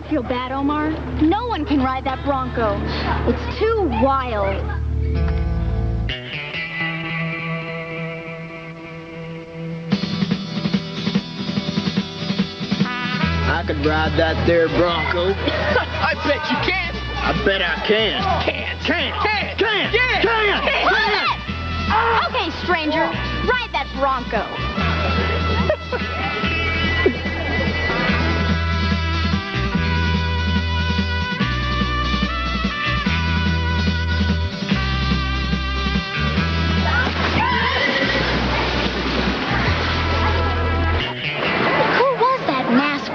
feel bad, Omar. No one can ride that Bronco. It's too wild. I could ride that there Bronco. I bet you can. I bet I can. Can. Yeah. Can. Okay, stranger, ride that Bronco.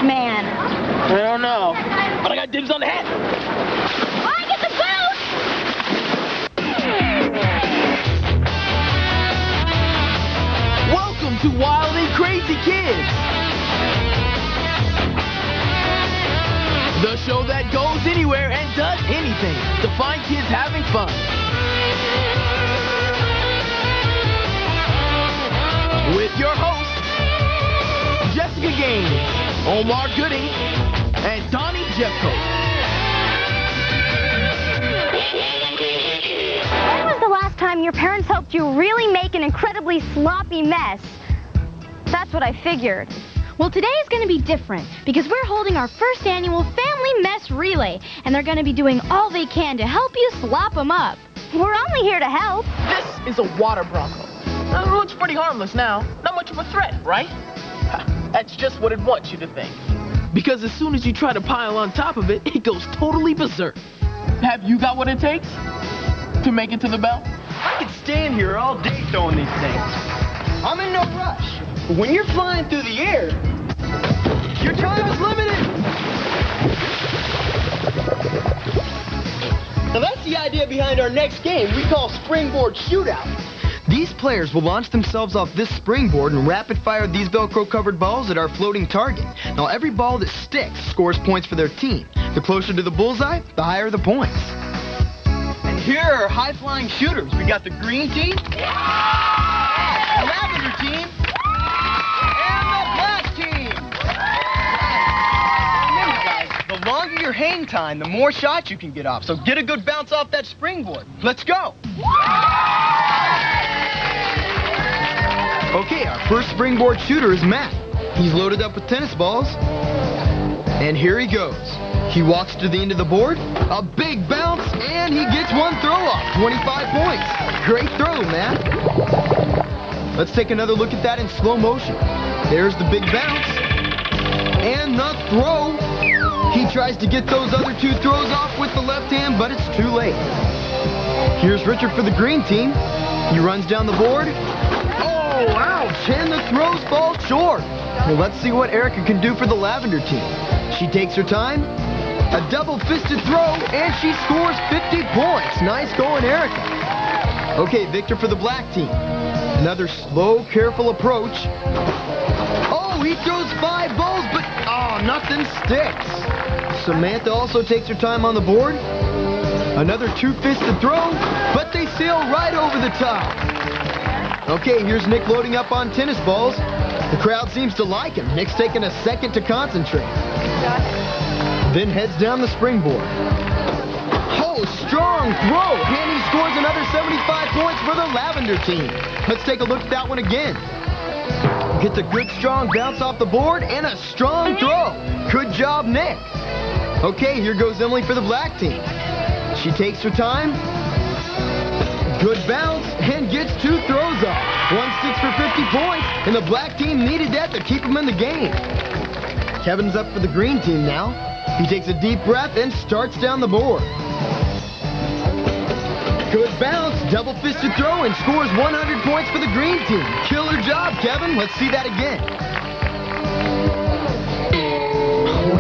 Man. I don't know, but I got dibs on the hat. I get the boot! Welcome to Wild and Crazy Kids, the show that goes anywhere and does anything to find kids having fun. With your hosts, Jessica Gaines, Omar Gooding, and Donnie Jeffcoat. When was the last time your parents helped you really make an incredibly sloppy mess? That's what I figured. Well, today is going to be different because we're holding our first annual Family Mess Relay, and they're going to be doing all they can to help you slop them up. We're only here to help. This is a water Bronco. It looks pretty harmless now. Not much of a threat, right? That's just what it wants you to think. Because as soon as you try to pile on top of it, it goes totally berserk. Have you got what it takes to make it to the bell? I could stand here all day throwing these things. I'm in no rush. But when you're flying through the air, your time is limited. Now that's the idea behind our next game we call Springboard Shootout. These players will launch themselves off this springboard and rapid-fire these Velcro-covered balls at our floating target. Now, every ball that sticks scores points for their team. The closer to the bullseye, the higher the points. And here are our high-flying shooters. We got the green team, the lavender team, and the black team. Remember, guys, the longer your hang time, the more shots you can get off. So get a good bounce off that springboard. Let's go. Okay, our first springboard shooter is Matt. He's loaded up with tennis balls. And here he goes. He walks to the end of the board, a big bounce, and he gets one throw off. 25 points. Great throw, Matt. Let's take another look at that in slow motion. There's the big bounce. And the throw. He tries to get those other two throws off with the left hand, but it's too late. Here's Richard for the green team. He runs down the board. Oh, ouch, and the throws fall short. Well, let's see what Erica can do for the lavender team. She takes her time, a double-fisted throw, and she scores 50 points. Nice going, Erica. Okay, Victor for the black team. Another slow, careful approach. Oh, he throws 5 balls, but nothing sticks. Samantha also takes her time on the board. Another two-fisted throw, but they sail right over the top. Okay, here's Nick loading up on tennis balls. The crowd seems to like him. Nick's taking a second to concentrate. Then heads down the springboard. Oh, strong throw, and he scores another 75 points for the lavender team. Let's take a look at that one again. Gets a good strong bounce off the board and a strong throw. Good job, Nick. Okay, here goes Emily for the black team. She takes her time, good bounce, and gets 2 throws off. One sticks for 50 points, and the black team needed that to keep them in the game. Kevin's up for the green team now. He takes a deep breath and starts down the board. Good bounce, double-fisted throw, and scores 100 points for the green team. Killer job, Kevin. Let's see that again.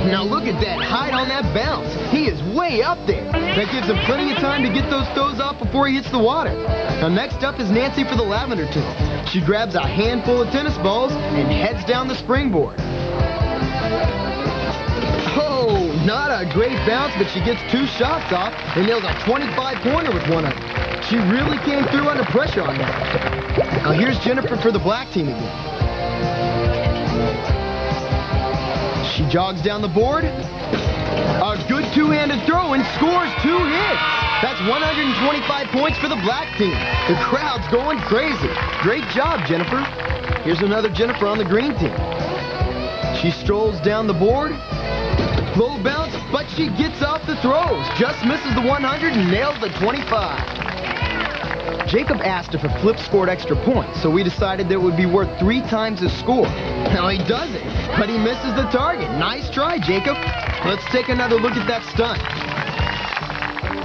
Now look at that height on that bounce. He is way up there. That gives him plenty of time to get those throws off before he hits the water. Now next up is Nancy for the lavender team. She grabs a handful of tennis balls and heads down the springboard. Oh, not a great bounce, but she gets 2 shots off and nails a 25-pointer with one of them. She really came through under pressure on that. Now here's Jennifer for the black team again. She jogs down the board, A good two-handed throw and scores 2 hits. That's 125 points for the black team. The crowd's going crazy. Great job, Jennifer. Here's another Jennifer on the green team. She strolls down the board. Low bounce, but she gets off the throws. Just misses the 100 and nails the 25. Jacob asked if a flip scored extra points, so we decided that it would be worth 3 times his score. Now he does it, but he misses the target. Nice try, Jacob. Let's take another look at that stunt.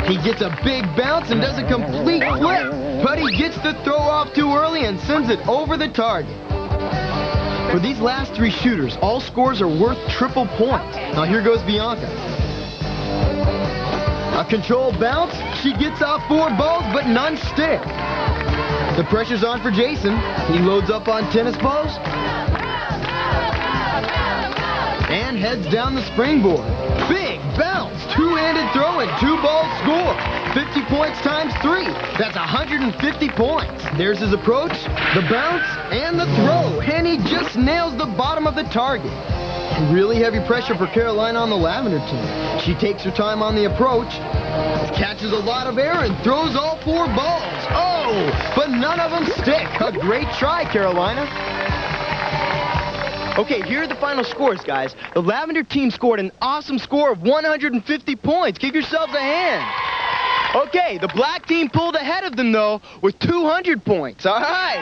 He gets a big bounce and does a complete flip, but he gets the throw off too early and sends it over the target. For these last 3 shooters, all scores are worth triple points. Now here goes Bianca. A controlled bounce. She gets off 4 balls, but none stick. The pressure's on for Jason. He loads up on tennis balls and heads down the springboard. Big bounce. Two-handed throw and 2 balls score. 50 points times 3. That's 150 points. There's his approach, the bounce, and the throw. And he just nails the bottom of the target. Really heavy pressure for Carolina on the lavender team. She takes her time on the approach, catches a lot of air, and throws all 4 balls. Oh, but none of them stick. A great try, Carolina. Okay, here are the final scores, guys. The lavender team scored an awesome score of 150 points. Give yourselves a hand. Okay, the black team pulled ahead of them, though, with 200 points. All right.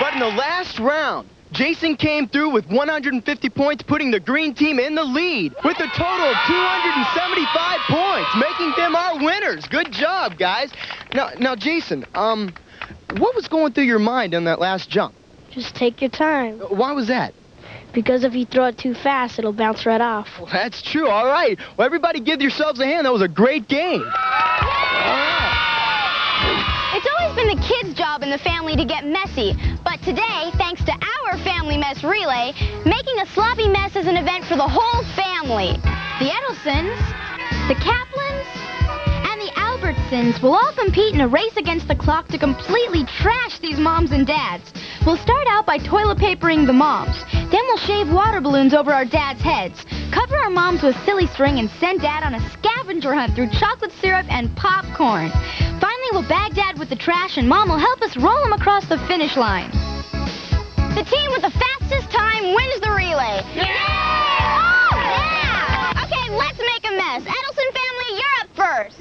But in the last round, Jason came through with 150 points, putting the green team in the lead with a total of 275 points, making them our winners. Good job, guys. Now, Jason, what was going through your mind on that last jump? Just take your time. Why was that? Because if you throw it too fast, it'll bounce right off. Well, that's true. All right. Well, everybody give yourselves a hand. That was a great game. All right. It's always been the kids' job in the family to get messy, but today, thanks to our Family Mess Relay, making a sloppy mess is an event for the whole family. The Edelsons, the Kaplans, and the Albertsons will all compete in a race against the clock to completely trash these moms and dads. We'll start out by toilet papering the moms. Then we'll shave water balloons over our dads' heads, cover our moms with silly string, and send Dad on a scavenger hunt through chocolate syrup and popcorn. Finally, we'll bag Dad with the trash, and Mom will help us roll him across the finish line. The team with the fastest time wins the relay. Yeah! Oh, yeah! Okay, let's make a mess. Edelson family, you're up first.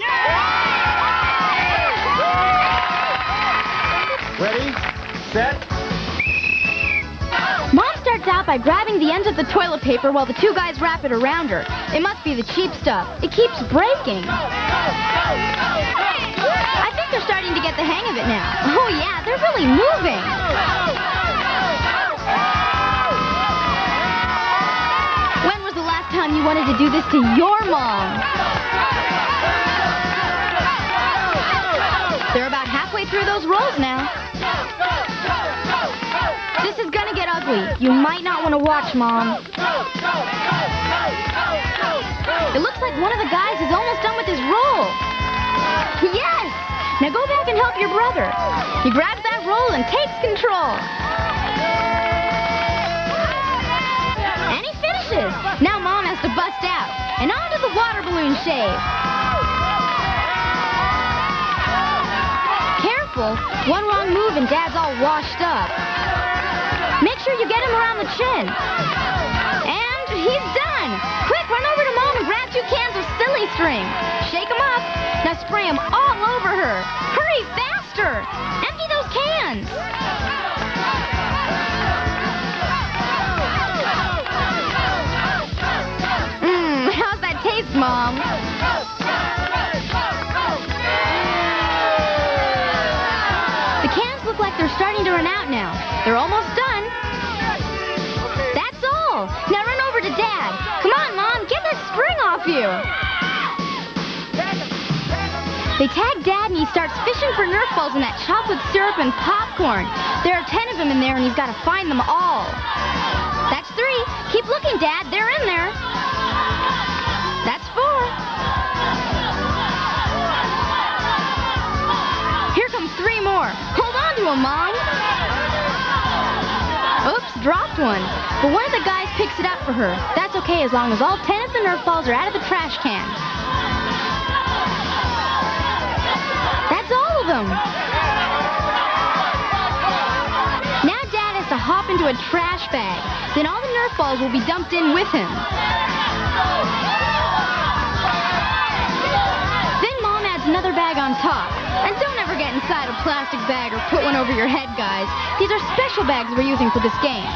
Ready, set. Mom starts out by grabbing the ends of the toilet paper while the 2 guys wrap it around her. It must be the cheap stuff. It keeps breaking. I think they're starting to get the hang of it now. Oh, yeah, they're really moving. When was the last time you wanted to do this to your mom? They're about halfway through those rolls now. This is gonna get ugly. You might not want to watch, Mom. It looks like one of the guys is almost done with his roll. Yes! Now go back and help your brother. He grabs that roll and takes control. And he finishes. Now Mom has to bust out. And on to the water balloon shave. Careful. One wrong move and Dad's all washed up. Make sure you get him around the chin. And he's done. Quick, run over to Mom and grab 2 cans of silly string. Shake them up. Now spray them all over her. Hurry, faster. Empty those cans. How's that taste, Mom? The cans look like they're starting to run out now. They're almost done. That's all. Now run over to Dad. Come on, Mom, get that string off you. They tag Dad and he starts fishing for Nerf balls in that chocolate syrup and popcorn. There are 10 of them in there and he's got to find them all. That's 3. Keep looking, Dad. They're in there. That's 4. Here comes 3 more. Hold on to them, Mom. Oops, dropped one. But one of the guys picks it up for her. That's okay as long as all 10 of the Nerf balls are out of the trash can. That's all of them. Now Dad has to hop into a trash bag. Then all the Nerf balls will be dumped in with him. Then Mom adds another bag on top. And don't ever get inside a plastic bag or put one over your head, guys. These are special bags we're using for this game.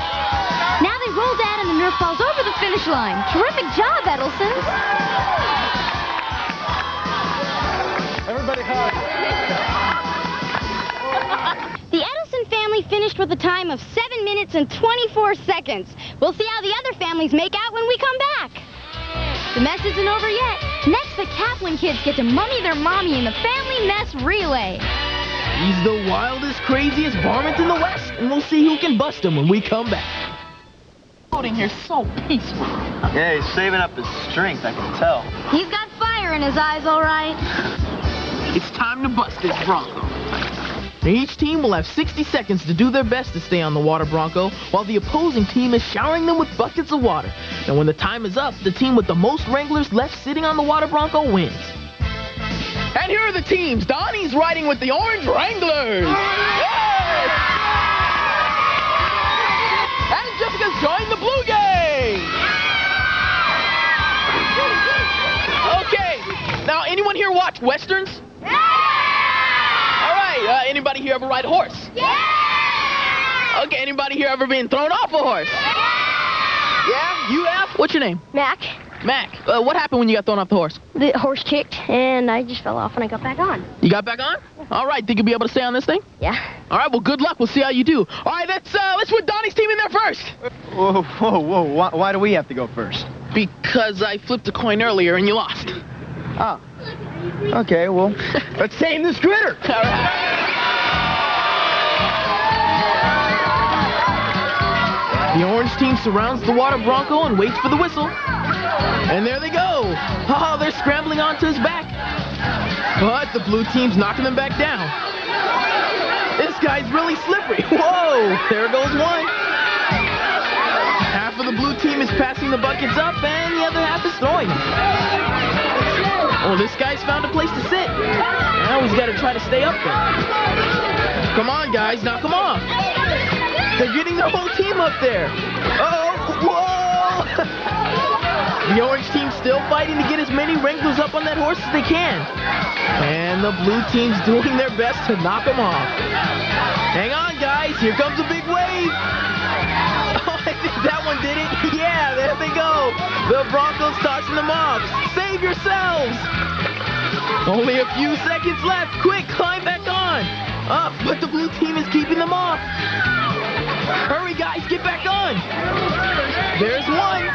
Now they roll Dad and the Nerf balls over the finish line. Terrific job, Edelsons. Everybody hug. The Edelson family finished with a time of 7 minutes and 24 seconds. We'll see how the other families make out when we come back. The mess isn't over yet. Next, the Kaplan kids get to mummy their mommy in the family mess relay. He's the wildest, craziest varmint in the West, and we'll see who can bust him when we come back. Floating here so peaceful. Yeah, he's saving up his strength, I can tell. He's got fire in his eyes, all right. It's time to bust this Bronco. Each team will have 60 seconds to do their best to stay on the water Bronco, while the opposing team is showering them with buckets of water. And when the time is up, the team with the most Wranglers left sitting on the water Bronco wins. And here are the teams. Donnie's riding with the Orange Wranglers. Yes! And Jessica's joined the Blue Gang. Okay, now anyone here watch Westerns? Anybody here ever ride a horse? Yeah! Okay, anybody here ever been thrown off a horse? Yeah? You have? What's your name? Mac, Mac. What happened when you got thrown off the horse? the horse kicked, and I just fell off, and I got back on. You got back on? All right, think you'll be able to stay on this thing? Yeah. All right, well, good luck. We'll see how you do. All right, let's put Donnie's team in there first. Whoa, whoa, whoa. Why do we have to go first? Because I flipped a coin earlier and you lost. Oh. Okay, well, let's tame this critter. All right. The orange team surrounds the water Bronco and waits for the whistle. And there they go. Oh, they're scrambling onto his back. But the blue team's knocking them back down. This guy's really slippery. Whoa, there goes one. Half of the blue team is passing the buckets up and the other half is throwing them. Oh, this guy's found a place to sit. Now he's got to try to stay up there. Come on, guys, knock him off. They're getting their whole team up there. Uh-oh, whoa! The orange team's still fighting to get as many Wranglers up on that horse as they can. And the blue team's doing their best to knock them off. Hang on, guys, here comes a big wave. Oh, I think that one did it. Yeah, there they go. The Broncos tossing them off. Save yourselves. Only a few seconds left. Quick, climb back on. Up, but the blue team is keeping them off. Hurry, guys, get back on. There's one.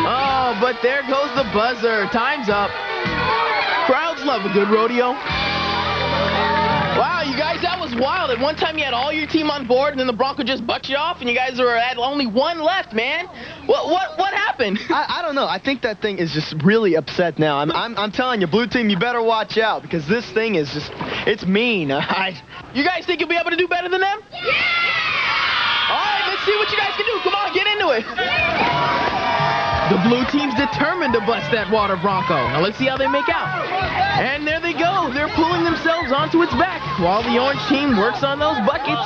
Oh, but there goes the buzzer. Time's up. Crowds love a good rodeo. Wow, you guys, that was wild. At one time you had all your team on board, and then the Bronco just bucked you off, and you guys were at only one left, man. What happened? I don't know. I think that thing is just really upset now. I'm telling you, blue team, you better watch out, because this thing is just, it's mean. You guys think you'll be able to do better than them? Yeah! All right, let's see what you guys can do. Come on, get into it. The blue team's determined to bust that water Bronco. Now let's see how they make out. And there they go. They're pulling themselves onto its back while the orange team works on those buckets.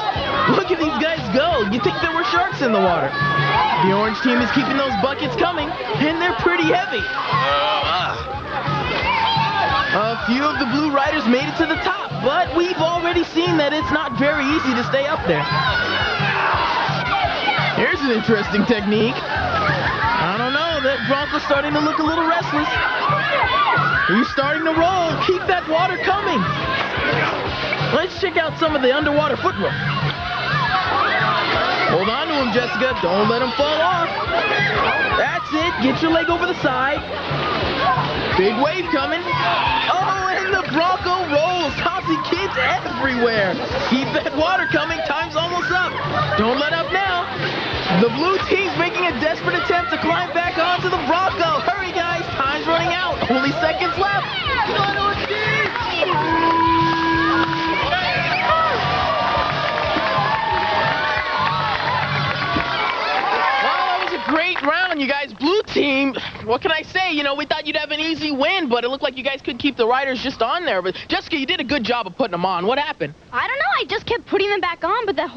Look at these guys go. You'd think there were sharks in the water. The orange team is keeping those buckets coming, and they're pretty heavy. A few of the blue riders made it to the top, but we've already seen that it's not very easy to stay up there. Here's an interesting technique. I don't know, that Bronco's starting to look a little restless. He's starting to roll. Keep that water coming. Let's check out some of the underwater footwork. Hold on to him, Jessica. Don't let him fall off. That's it. Get your leg over the side. Big wave coming. Oh, and the Bronco rolls. Tossing kids everywhere. Keep that water coming. Time's almost up. Don't let up now. The blue team's making a desperate attempt to climb back onto the Bronco. Hurry, guys. Time's running out. Only seconds left. Well, that was a great round, you guys. Blue What can I say? You know, we thought you'd have an easy win, but it looked like you guys couldn't keep the riders just on there. But Jessica, you did a good job of putting them on. What happened? I don't know. I just kept putting them back on, but that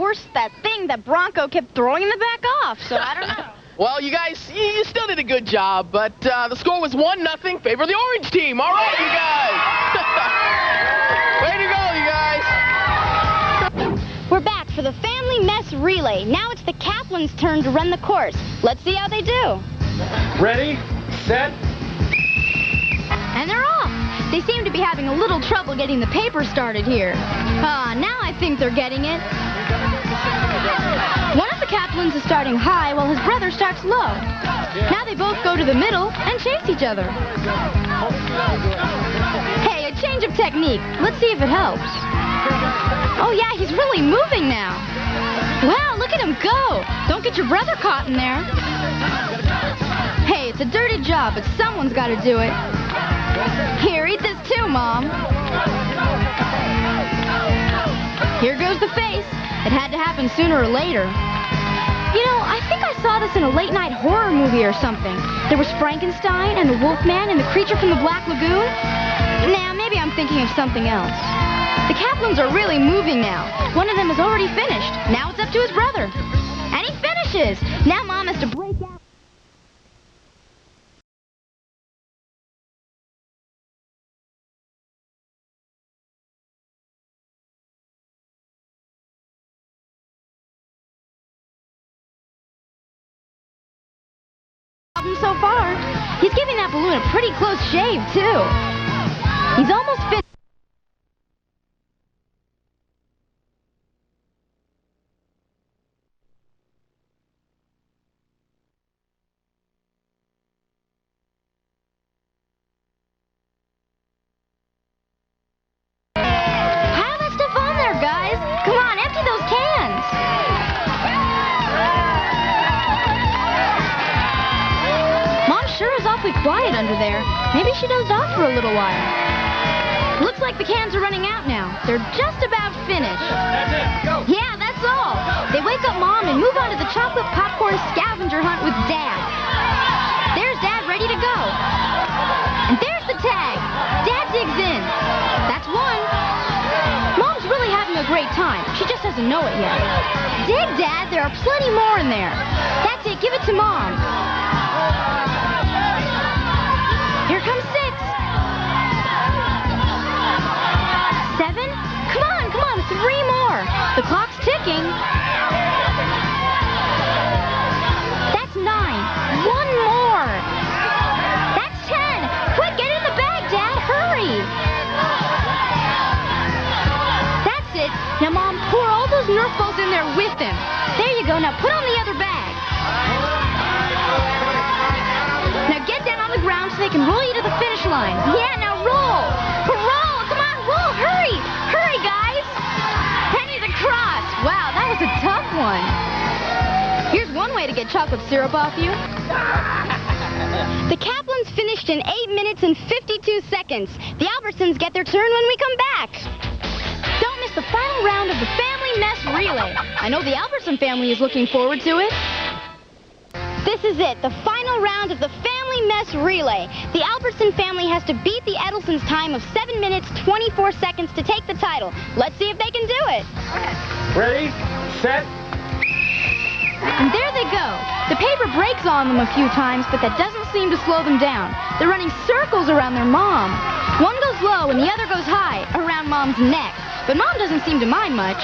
Bronco kept throwing them back off, so I don't know. Well, you guys, you still did a good job, but the score was 1-0 favor of the orange team. All right, you guys. Way to go, you guys. We're back for the Family Mess Relay. Now it's the Kaplan's turn to run the course. Let's see how they do. Ready, set. And they're off. They seem to be having a little trouble getting the paper started here. Now I think they're getting it. One of the Kaplans is starting high while his brother starts low. Now they both go to the middle and chase each other. Hey, a change of technique. Let's see if it helps. Oh yeah, he's really moving now. Wow, look at him go. Don't get your brother caught in there. Hey, it's a dirty job, but someone's got to do it. Here, eat this too, Mom. Here goes the face. It had to happen sooner or later. You know, I think I saw this in a late-night horror movie or something. There was Frankenstein and the Wolfman and the creature from the Black Lagoon. Nah, maybe I'm thinking of something else. The Kaplans are really moving now. One of them has already finished. Now it's up to his brother. And he finishes. Now Mom has to break out. So far. He's giving that balloon a pretty close shave, too. He's almost finished. Pile that stuff on there, guys. Come on, empty those cans. Sure is awfully quiet under there. Maybe she dozed off for a little while. Looks like the cans are running out now. They're just about finished. That's it. Go. Yeah, that's all. They wake up Mom and move on to the chocolate popcorn scavenger hunt with Dad. There's Dad ready to go. And there's the tag. Dad digs in. That's one. Mom's really having a great time. She just doesn't know it yet. Dig, Dad. There are plenty more in there. That's it. Give it to Mom. Here comes 6. 7. Come on, 3 more. The clock's ticking. That's 9. 1 more. That's 10. Quick, get it in the bag, Dad. Hurry. That's it. Now, Mom, pour all those Nerf balls in there with him. There you go. Now put on the other bag. Now get down on the ground so they can roll you to the finish line. Yeah, now roll. Roll. Come on, roll. Hurry. Hurry, guys. Penny's across. Wow, that was a tough one. Here's one way to get chocolate syrup off you. The Kaplans finished in 8 minutes and 52 seconds. The Albertsons get their turn when we come back. Don't miss the final round of the Family Mess Relay. I know the Albertson family is looking forward to it. This is it, the final round of the Family Mess Relay. The Albertson family has to beat the Edelsons' time of 7 minutes, 24 seconds to take the title. Let's see if they can do it. Ready, set. And there they go. The paper breaks on them a few times, but that doesn't seem to slow them down. They're running circles around their mom. One goes low and the other goes high, around Mom's neck. But Mom doesn't seem to mind much.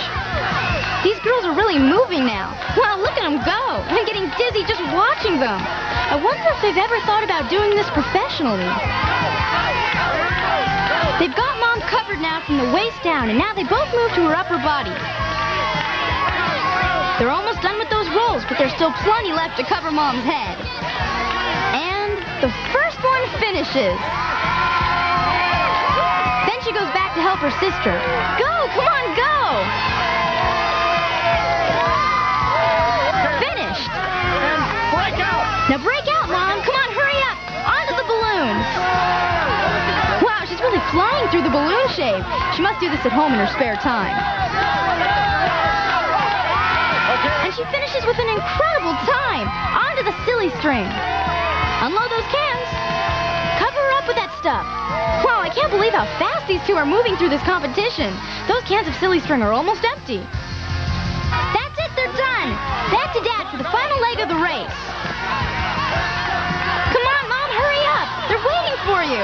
These girls are really moving now. Wow, look at them go. I'm getting dizzy just watching them. I wonder if they've ever thought about doing this professionally. They've got Mom covered now from the waist down, and now they both move to her upper body. They're almost done with those rolls, but there's still plenty left to cover Mom's head. And the first one finishes. Then she goes back to help her sister. Go, come on, go! Finished. And break out. Now break out, Mom. Come on, hurry up. Onto the balloons. Wow, she's really flying through the balloon shape. She must do this at home in her spare time. And she finishes with an incredible time. Onto the silly string. Unload those cans. Cover her up with that stuff. Wow, I can't believe how fast these two are moving through this competition. Those cans of silly string are almost empty. That's it, they're done. Back to Dad for the final leg of the race. Come on, Mom, hurry up. They're waiting for you.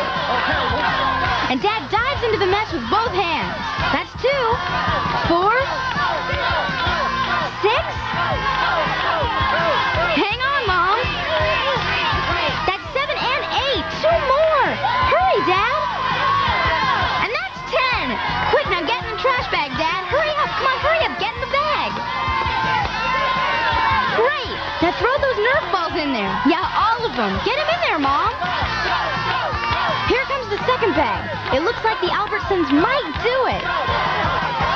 And Dad dives into the mess with both hands. That's 2, 4, 6. Hang on, Mom. That's 7 and 8. 2 more. Hurry, Dad. And that's 10. Quick, now get in the trash bag, Dad. Hurry up. Come on, hurry up. Get in the bag. Great. Now throw those Nerf balls in there. Yeah, all of them. Get them in there, Mom. Here comes the second bag. It looks like the Albertsons might do it.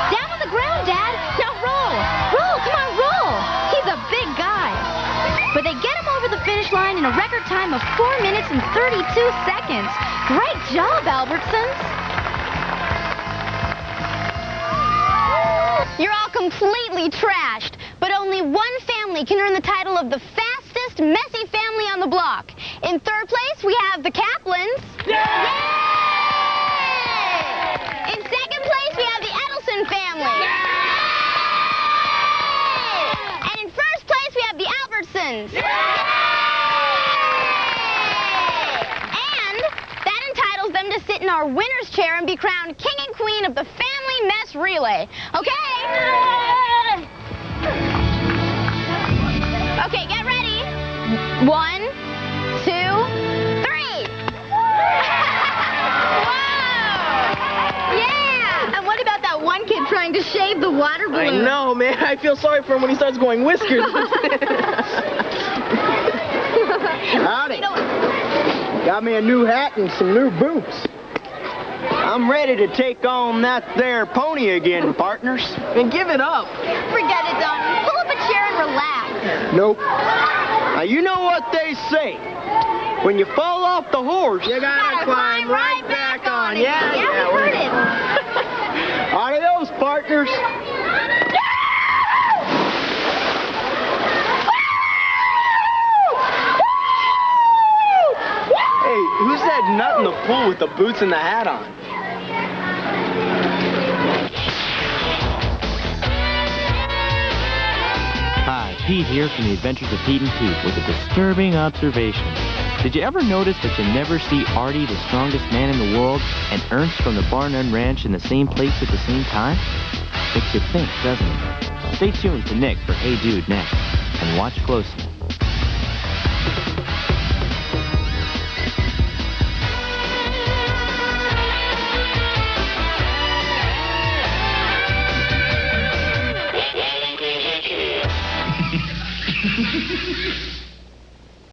Down on the ground, Dad. Now roll. Roll. Come on, roll. He's a big guy. But they get him over the finish line in a record time of 4 minutes and 32 seconds. Great job, Albertsons. You're all completely trashed, but only one family can earn the title of the fastest, messy family on the block. In third place, we have the Kaplans. Yay! In second place, we have the Edelson family. Yay! And in first place, we have the Albertsons. Yay! And that entitles them to sit in our winner's chair and be crowned king and queen of the Family Mess Relay. Okay? Okay, get ready. 1, 2, 3. Whoa! Yeah! And what about that one kid trying to shave the water balloon? I know, man. I feel sorry for him when he starts going whiskers. Howdy. Got me a new hat and some new boots. I'm ready to take on that there pony again, partners. And give it up. Forget it, Donnie. Pull up a chair and relax. Nope. Now, you know what they say. When you fall off the horse, You gotta climb right back on. Yeah, we heard it. Adios, partners. Hey, who's that nut in the pool with the boots and the hat on? Hi, Pete here from the Adventures of Pete and Pete with a disturbing observation. Did you ever notice that you never see Artie, the strongest man in the world, and Ernst from the Barn Run Ranch in the same place at the same time? Makes you think, doesn't it? Stay tuned to Nick for Hey Dude next, and watch closely.